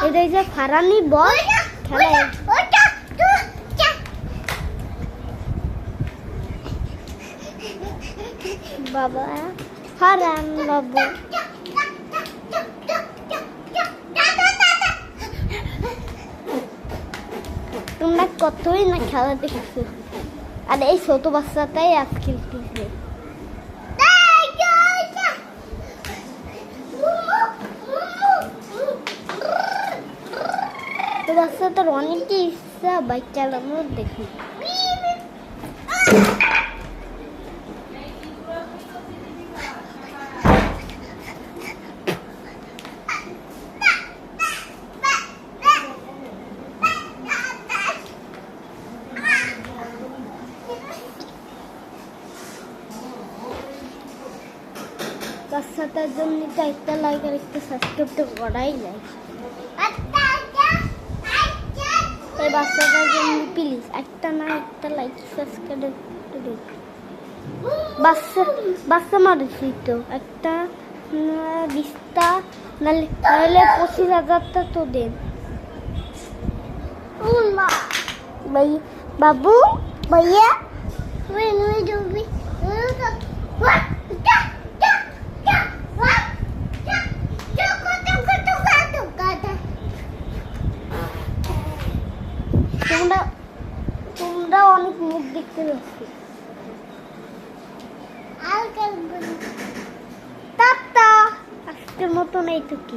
এটা যে ফারানি বল খেলে বাবা ফারান বাবু তোমরা কতই না খেলা দেখছো আর এই ছোট বাচ্চাটাই আজ খেলতেছে তো বাচ্চাটার অনেকই ইচ্ছা বাইক চালানোর দেখি বাচ্চাটার জন্য একটা লাইক আর একটা সাবস্ক্রাইব তো করাই যায় এই বাচ্চাটার জন্য প্লিজ একটা না একটা লাইক সাবস্ক্রাইব করে বাচ্চা মারছি তো একটা 20টা নাহলে 25,000টা তো দেন ভাই বাবু ভাইয়া তোমরা অনেক মুখ দেখতে পাচ্ছি টাটা আজকের মতন এইটুকু।